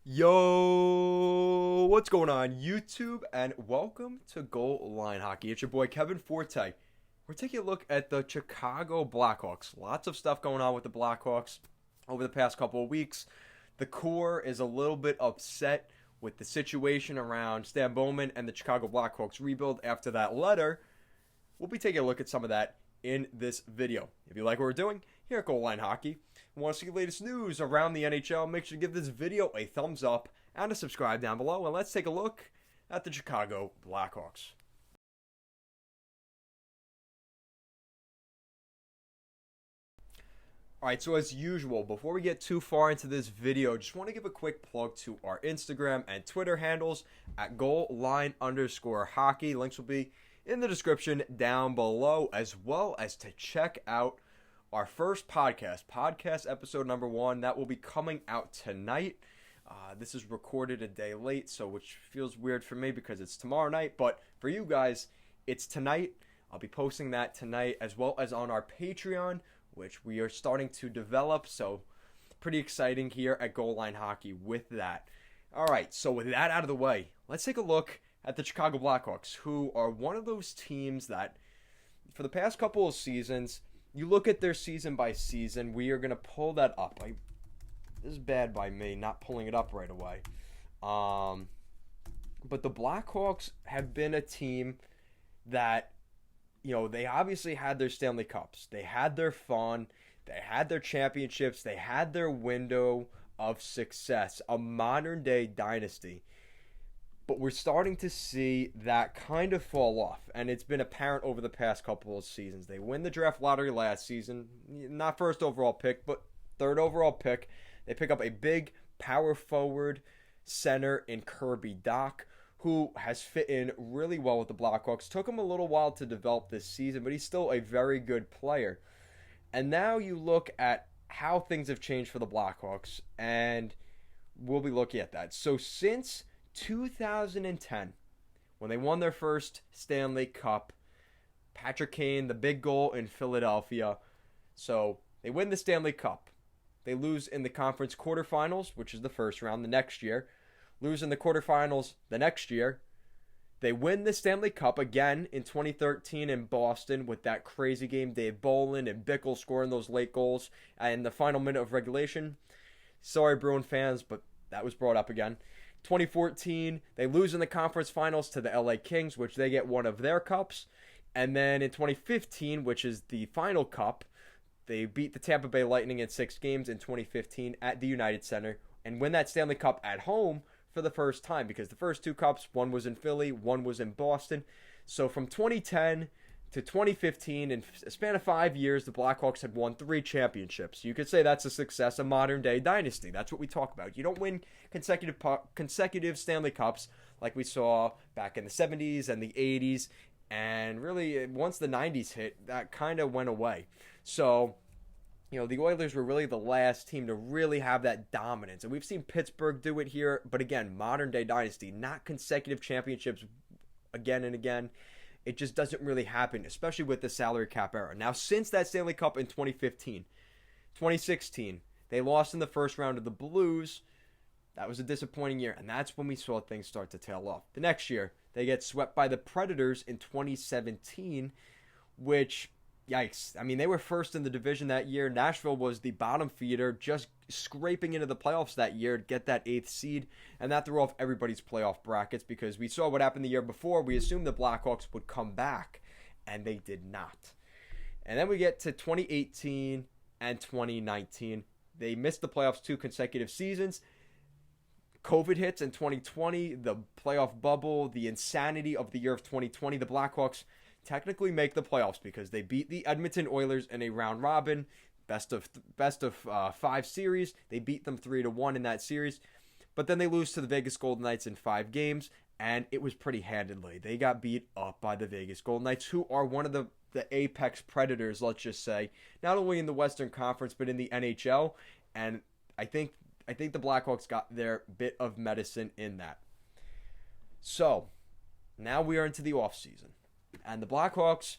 Yo, what's going on YouTube? And welcome to Goal Line Hockey. It's your boy Kevin Forte. We're taking a look at the Chicago Blackhawks. Lots of stuff going on with the Blackhawks over the past couple of weeks. The core is a little bit upset with the situation around Stan Bowman and the Chicago Blackhawks rebuild after that letter. We'll be taking a look at some of that in this video. If you like what we're doing here at Goal Line Hockey, and want to see the latest news around the NHL, make sure to give this video a thumbs up and a subscribe down below. And let's take a look at the Chicago Blackhawks. Alright, so as usual, before we get too far into this video, just want to give a quick plug to our Instagram and Twitter handles at goalline_hockey. Links will be in the description down below, as well as to check out our first podcast episode number 1. That will be coming out tonight. This is recorded a day late, so which feels weird for me because it's tomorrow night, but for you guys, it's tonight. I'll be posting that tonight, as well as on our Patreon, which we are starting to develop, so pretty exciting here at Goal Line Hockey with that. Alright, so with that out of the way, let's take a look at the Chicago Blackhawks, who are one of those teams that, for the past couple of seasons, you look at their season by season. We are going to pull that up. This is bad by me not pulling it up right away. But the Blackhawks have been a team that, they obviously had their Stanley Cups. They had their fun. They had their championships. They had their window of success, a modern day dynasty. But we're starting to see that kind of fall off, and it's been apparent over the past couple of seasons. They win the draft lottery last season, not first overall pick, but third overall pick. They pick up a big power forward center in Kirby Dach, who has fit in really well with the Blackhawks. Took him a little while to develop this season, but he's still a very good player. And now you look at how things have changed for the Blackhawks, and we'll be looking at that. So since 2010, when they won their first Stanley Cup, Patrick Kane, the big goal in Philadelphia. So they win the Stanley Cup. They lose in the conference quarterfinals, which is the first round the next year. Lose in the quarterfinals the next year. They win the Stanley Cup again in 2013 in Boston with that crazy game. Dave Bolin and Bickle scoring those late goals in the final minute of regulation. Sorry, Bruin fans, but that was brought up again. 2014, they lose in the conference finals to the LA Kings, which they get one of their cups. And then in 2015, which is the final cup, they beat the Tampa Bay Lightning in 6 games in 2015 at the United Center and win that Stanley Cup at home for the first time, because the first 2 cups, one was in Philly, one was in Boston. So from 2010 to 2015, in a span of 5 years, the Blackhawks had won 3 championships. You could say that's a success, a modern-day dynasty. That's what we talk about. You don't win consecutive Stanley Cups like we saw back in the 70s and the 80s, and really, once the 90s hit, that kind of went away. So, the Oilers were really the last team to really have that dominance, and we've seen Pittsburgh do it here, but again, modern-day dynasty, not consecutive championships again and again. It just doesn't really happen, especially with the salary cap era. Now, since that Stanley Cup in 2015, 2016, they lost in the first round of the Blues. That was a disappointing year, and that's when we saw things start to tail off. The next year, they get swept by the Predators in 2017, which, yikes. I mean, they were first in the division that year. Nashville was the bottom feeder, just scraping into the playoffs that year to get that 8th seed, and that threw off everybody's playoff brackets because we saw what happened the year before. We assumed the Blackhawks would come back, and they did not. And then we get to 2018 and 2019. They missed the playoffs 2 consecutive seasons. COVID hits in 2020, the playoff bubble, the insanity of the year of 2020. The Blackhawks technically make the playoffs because they beat the Edmonton Oilers in a round robin, best of 5 series. They beat them 3-1 in that series, but then they lose to the Vegas Golden Knights in 5 games, and it was pretty handedly. They got beat up by the Vegas Golden Knights, who are one of the apex predators, let's just say, not only in the Western Conference but in the NHL, and I think the Blackhawks got their bit of medicine in that. So, now we are into the offseason. And the Blackhawks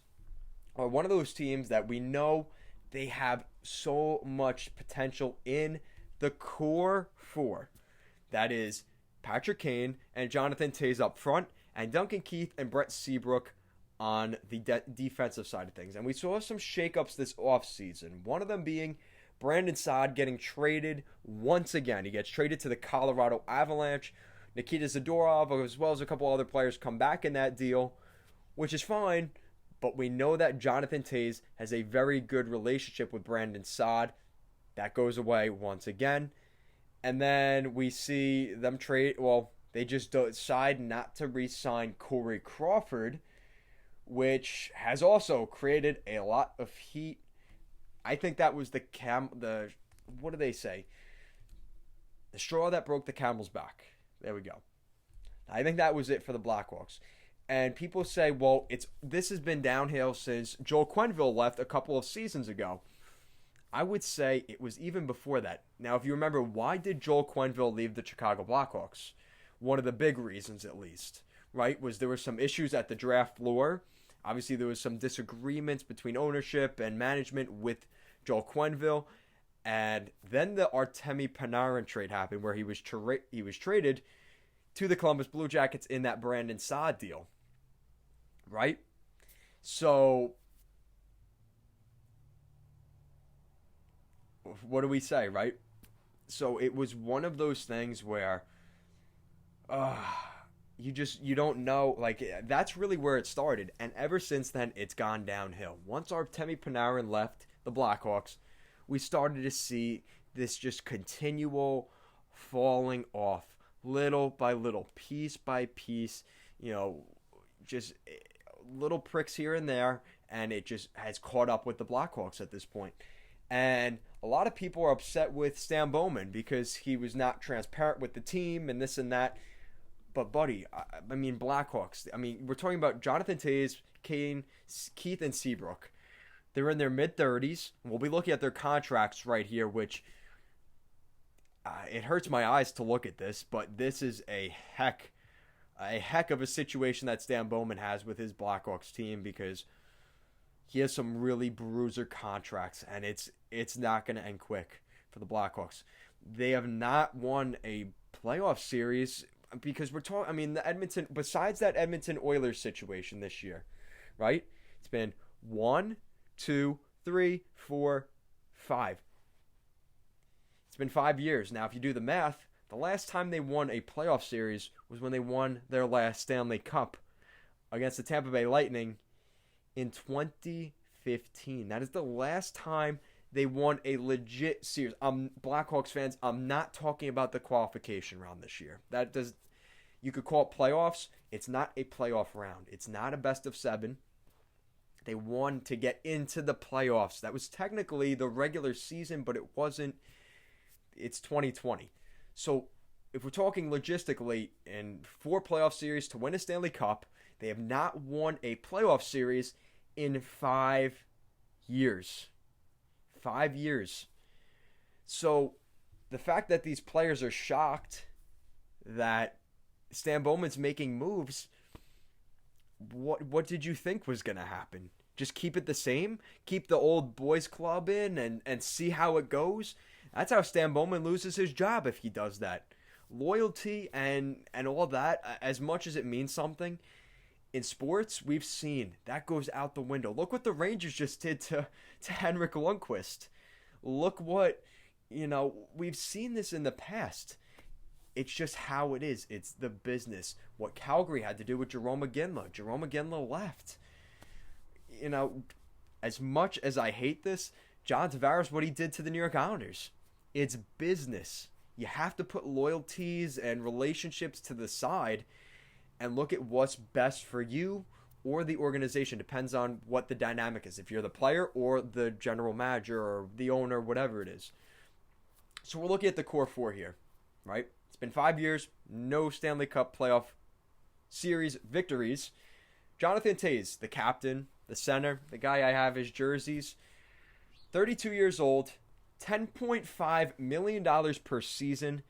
are one of those teams that we know they have so much potential in the core 4. That is Patrick Kane and Jonathan Toews up front, and Duncan Keith and Brett Seabrook on the defensive side of things. And we saw some shakeups this offseason, one of them being Brandon Saad getting traded once again. He gets traded to the Colorado Avalanche. Nikita Zadorov, as well as a couple other players, come back in that deal, which is fine, but we know that Jonathan Toews has a very good relationship with Brandon Saad. That goes away once again. And then we see them trade, well, they just decide not to re-sign Corey Crawford, which has also created a lot of heat. I think that was the what do they say? The straw that broke the camel's back. There we go. I think that was it for the Blackhawks. And people say, well, this has been downhill since Joel Quenneville left a couple of seasons ago. I would say it was even before that. Now, if you remember, why did Joel Quenneville leave the Chicago Blackhawks? One of the big reasons, at least, right, was there were some issues at the draft floor. Obviously, there was some disagreements between ownership and management with Joel Quenneville. And then the Artemi Panarin trade happened, where he was traded to the Columbus Blue Jackets in that Brandon Saad deal, right? So, what do we say, right? So it was one of those things where, you don't know, like, that's really where it started. And ever since then, it's gone downhill. Once Artemi Panarin left the Blackhawks, we started to see this just continual falling off, little by little, piece by piece, just little pricks here and there, and it just has caught up with the Blackhawks at this point. And a lot of people are upset with Stan Bowman because he was not transparent with the team and this and that. But, buddy, I mean, Blackhawks, we're talking about Jonathan Toews, Kane, Keith, and Seabrook. They're in their mid-30s. We'll be looking at their contracts right here, which it hurts my eyes to look at this, but this is a heck of a situation that Stan Bowman has with his Blackhawks team, because he has some really bruiser contracts, and it's not going to end quick for the Blackhawks. They have not won a playoff series because we're talking, besides that Edmonton Oilers situation this year, right? It's been 1, 2, 3, 4, 5. It's been 5 years. Now, if you do the math, the last time they won a playoff series was when they won their last Stanley Cup against the Tampa Bay Lightning in 2015. That is the last time they won a legit series. Blackhawks fans, I'm not talking about the qualification round this year. You could call it playoffs. It's not a playoff round. It's not a best of 7. They won to get into the playoffs. That was technically the regular season, but it wasn't. It's 2020. So if we're talking logistically, in 4 playoff series to win a Stanley Cup, they have not won a playoff series in 5 years. 5 years. So the fact that these players are shocked that Stan Bowman's making moves, what did you think was going to happen? Just keep it the same? Keep the old boys club in and see how it goes? That's how Stan Bowman loses his job if he does that. Loyalty and all that, as much as it means something, in sports, we've seen that goes out the window. Look what the Rangers just did to Henrik Lundqvist. Look what, we've seen this in the past. It's just how it is. It's the business. What Calgary had to do with Jarome Iginla. Jarome Iginla left. As much as I hate this, John Tavares, what he did to the New York Islanders. It's business. You have to put loyalties and relationships to the side and look at what's best for you or the organization. Depends on what the dynamic is. If you're the player or the general manager or the owner, whatever it is. So we're looking at the core 4 here, right? It's been 5 years, no Stanley Cup playoff series victories. Jonathan Toews, the captain, the center, the guy I have his jerseys, 32 years old, $10.5 million per season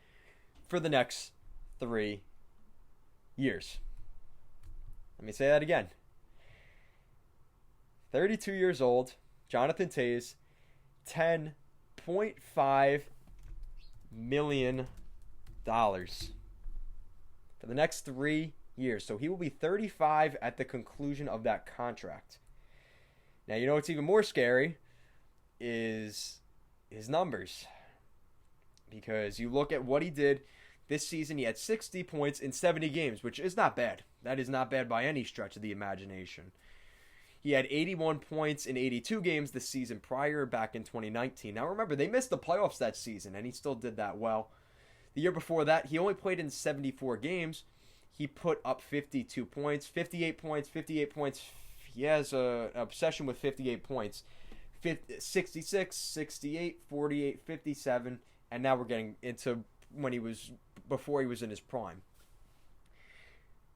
for the next 3 years. Let me say that again. 32 years old, Jonathan Toews, $10.5 million for the next 3 years. So he will be 35 at the conclusion of that contract. Now, you know what's even more scary is his numbers. Because you look at what he did this season, he had 60 points in 70 games, which is not bad. That is not bad by any stretch of the imagination. He had 81 points in 82 games the season prior, back in 2019. Now remember, they missed the playoffs that season, and he still did that well. The year before that, he only played in 74 games. He put up 52 points, 58 points, 58 points. He has an obsession with 58 points. 66, 68, 48, 57, and now we're getting into before he was in his prime.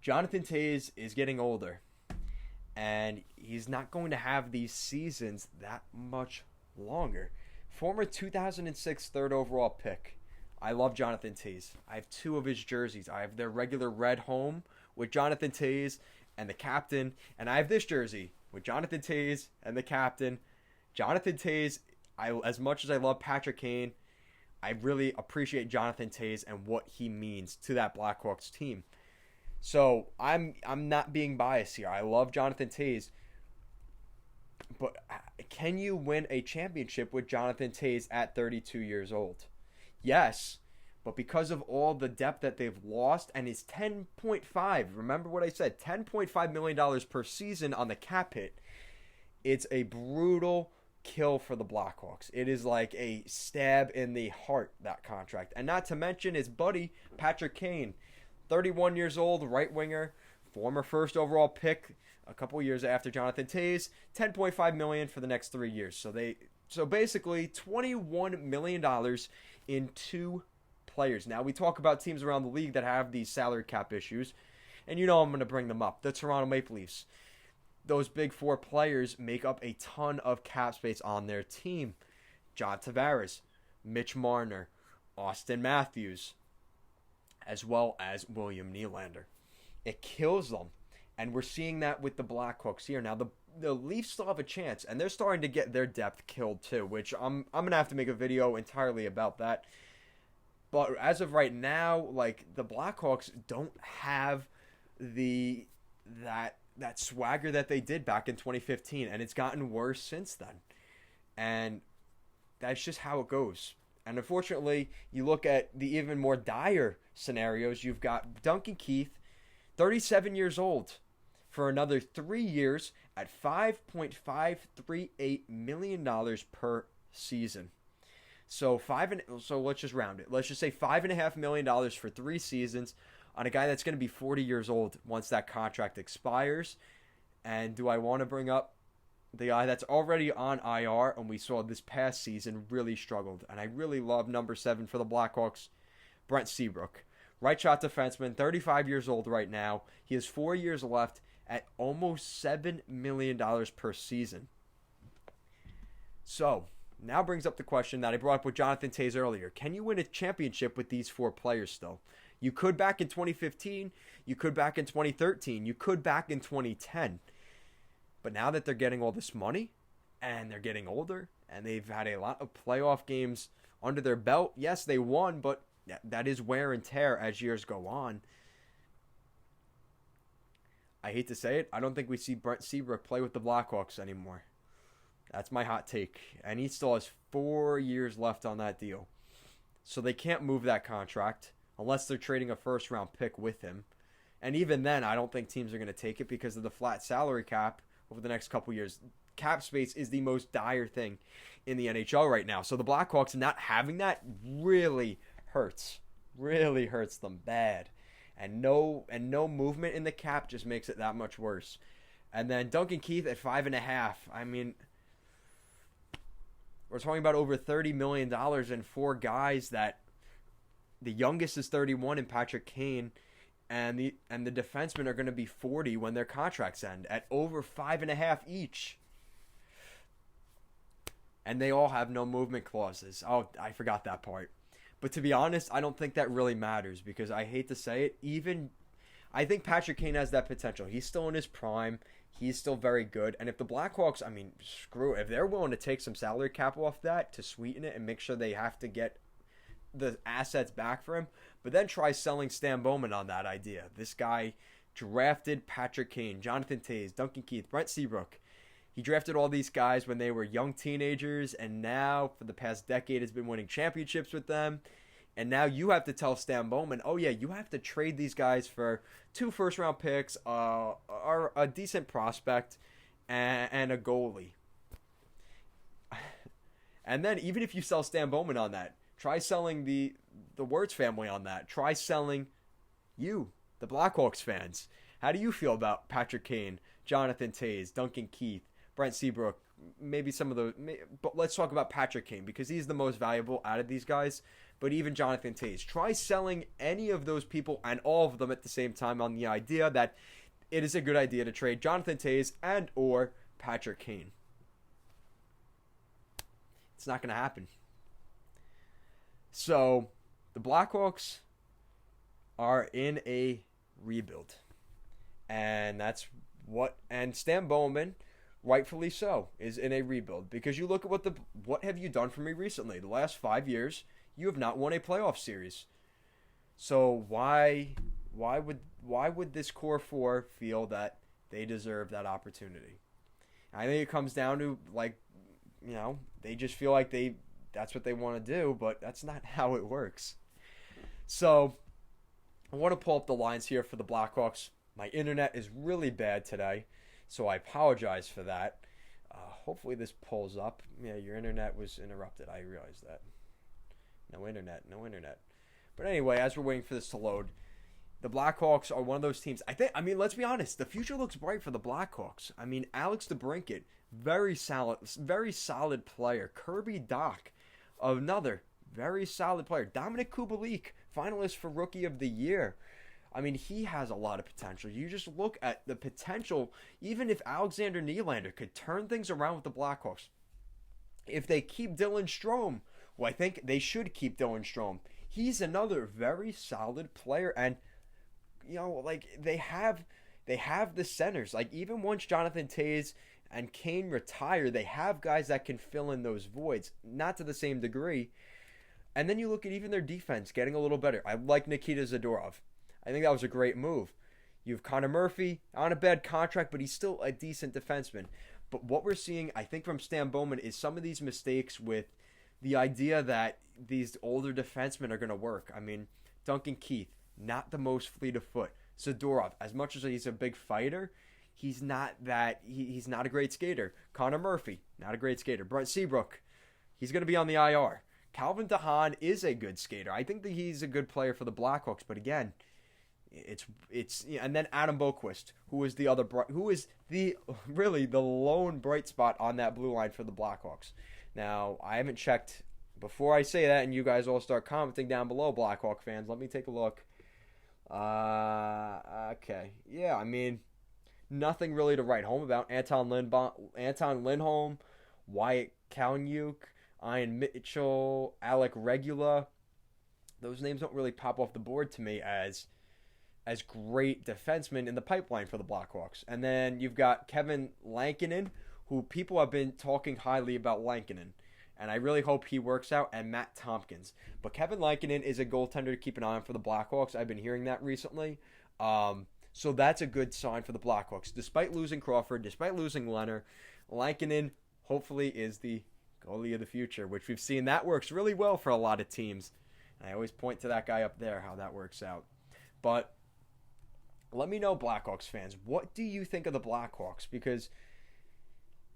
Jonathan Toews is getting older, and he's not going to have these seasons that much longer. Former 2006 third overall pick. I love Jonathan Toews. I have 2 of his jerseys. I have their regular red home with Jonathan Toews and the captain, and I have this jersey with Jonathan Toews and the captain. Jonathan Toews, as much as I love Patrick Kane, I really appreciate Jonathan Toews and what he means to that Blackhawks team. So I'm not being biased here. I love Jonathan Toews, but can you win a championship with Jonathan Toews at 32 years old? Yes, but because of all the depth that they've lost, and his 10.5, remember what I said, $10.5 million per season on the cap hit, it's a brutal kill for the Blackhawks. It is like a stab in the heart, that contract. And not to mention his buddy, Patrick Kane, 31 years old, right winger, former first overall pick a couple years after Jonathan Toews, $10.5 million for the next 3 years. So basically $21 million in 2 players. Now we talk about teams around the league that have these salary cap issues, and you know I'm going to bring them up. The Toronto Maple Leafs. Those big 4 players make up a ton of cap space on their team. John Tavares, Mitch Marner, Austin Matthews, as well as William Nylander. It kills them. And we're seeing that with the Blackhawks here. Now, the Leafs still have a chance, and they're starting to get their depth killed too, which I'm going to have to make a video entirely about that. But as of right now, like, the Blackhawks don't have that swagger that they did back in 2015, and it's gotten worse since then. And that's just how it goes. And unfortunately, you look at the even more dire scenarios. You've got Duncan Keith, 37 years old, for another 3 years at $5.538 million per season. So let's just round it. Let's just say $5.5 million for 3 seasons on a guy that's going to be 40 years old once that contract expires. And do I want to bring up the guy that's already on IR, and we saw this past season really struggled? And I really love number 7 for the Blackhawks, Brent Seabrook. Right shot defenseman, 35 years old right now. He has 4 years left at almost $7 million per season. So, now brings up the question that I brought up with Jonathan Toews earlier. Can you win a championship with these 4 players still? You could back in 2015. You could back in 2013. You could back in 2010. But now that they're getting all this money, and they're getting older, and they've had a lot of playoff games under their belt, yes, they won, but that is wear and tear as years go on. I hate to say it, I don't think we see Brent Seabrook play with the Blackhawks anymore. That's my hot take. And he still has 4 years left on that deal. So they can't move that contract unless they're trading a first-round pick with him. And even then, I don't think teams are going to take it because of the flat salary cap over the next couple years. Cap space is the most dire thing in the NHL right now. So the Blackhawks not having that really hurts. Really hurts them bad. And no movement in the cap just makes it that much worse. And then Duncan Keith at 5.5. I mean, we're talking about over $30 million and 4 guys that the youngest is 31 in Patrick Kane, and the defensemen are going to be 40 when their contracts end at over 5.5 each. And they all have no movement clauses. Oh, I forgot that part. But to be honest, I don't think that really matters because I hate to say it, I think Patrick Kane has that potential. He's still in his prime. He's still very good. And if the Blackhawks, I mean, screw it. If they're willing to take some salary cap off that to sweeten it and make sure they have to get the assets back for him, But then try selling Stan Bowman on that idea. This guy drafted Patrick Kane, Jonathan Toews, Duncan Keith, Brent Seabrook. He drafted all these guys when they were young teenagers, and now for the past decade has been winning championships with them. And now you have to tell Stan Bowman, oh yeah, you have to trade these guys for 2 first-round picks, a decent prospect, and a goalie. And then even if you sell Stan Bowman on that, try selling the Wirtz family on that. Try selling you, the Blackhawks fans. How do you feel about Patrick Kane, Jonathan Toews, Duncan Keith, Brent Seabrook, maybe some of the... But let's talk about Patrick Kane because he's the most valuable out of these guys. But even Jonathan Toews. Try selling any of those people and all of them at the same time on the idea that it is a good idea to trade Jonathan Toews and or Patrick Kane. It's not going to happen. So, the Blackhawks are in a rebuild. And and Stan Bowman, rightfully so, is in a rebuild. Because you look at what have you done for me recently? The last 5 years, you have not won a playoff series. So why would this core 4 feel that they deserve that opportunity? I think it comes down to they just feel like that's what they want to do, but that's not how it works. So I want to pull up the lines here for the Blackhawks. My internet is really bad today, so I apologize for that. Hopefully this pulls up. Yeah, your internet was interrupted. I realize that. No internet. But anyway, as we're waiting for this to load, the Blackhawks are one of those teams. Let's be honest. The future looks bright for the Blackhawks. Alex DeBrincat, very solid player. Kirby Dach, another very solid player. Dominic Kubalik, finalist for Rookie of the Year. He has a lot of potential. You just look at the potential, even if Alexander Nylander could turn things around with the Blackhawks. If they keep Dylan Strome, well, I think they should keep Dylan Strome. He's another very solid player, and they have the centers. Even once Jonathan Toews and Kane retire, they have guys that can fill in those voids, not to the same degree. And then you look at even their defense getting a little better. I like Nikita Zadorov. I think that was a great move. You have Connor Murphy on a bad contract, but he's still a decent defenseman. But what we're seeing, I think, from Stan Bowman is some of these mistakes with the idea that these older defensemen are going to work. Duncan Keith, not the most fleet of foot. Zadorov, as much as he's a big fighter, he's not he's not a great skater. Connor Murphy, not a great skater. Brent Seabrook, he's going to be on the IR. Calvin DeHaan is a good skater. I think that he's a good player for the Blackhawks, but again, and then Adam Boqvist, who is really the lone bright spot on that blue line for the Blackhawks. Now, I haven't checked before I say that, and you guys all start commenting down below, Blackhawk fans. Let me take a look. Okay. Yeah, nothing really to write home about. Anton Lindholm, Wyatt Kalynuk, Ian Mitchell, Alec Regula. Those names don't really pop off the board to me as great defensemen in the pipeline for the Blackhawks. And then you've got Kevin Lankinen, who people have been talking highly about Lankinen. And I really hope he works out, and Matt Tompkins. But Kevin Lankinen is a goaltender to keep an eye on for the Blackhawks. I've been hearing that recently. So that's a good sign for the Blackhawks. Despite losing Crawford, despite losing Leonard, Lankinen hopefully is the goalie of the future, which we've seen that works really well for a lot of teams. And I always point to that guy up there, how that works out. But let me know, Blackhawks fans, what do you think of the Blackhawks? Because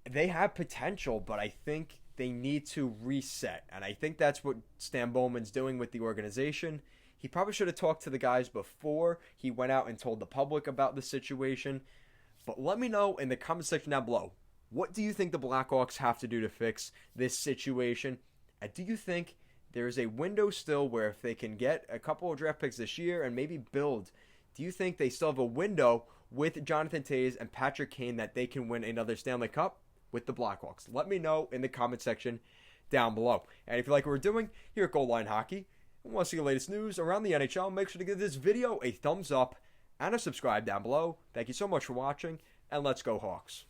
they have potential, but I think they need to reset. And I think that's what Stan Bowman's doing with the organization. He probably should have talked to the guys before he went out and told the public about the situation. But let me know in the comment section down below. What do you think the Blackhawks have to do to fix this situation? And do you think there's a window still where if they can get a couple of draft picks this year and maybe build, do you think they still have a window with Jonathan Toews and Patrick Kane that they can win another Stanley Cup with the Blackhawks? Let me know in the comment section down below. And if you like what we're doing here at Goal Line Hockey and want to see the latest news around the NHL, make sure to give this video a thumbs up and a subscribe down below. Thank you so much for watching, and let's go Hawks.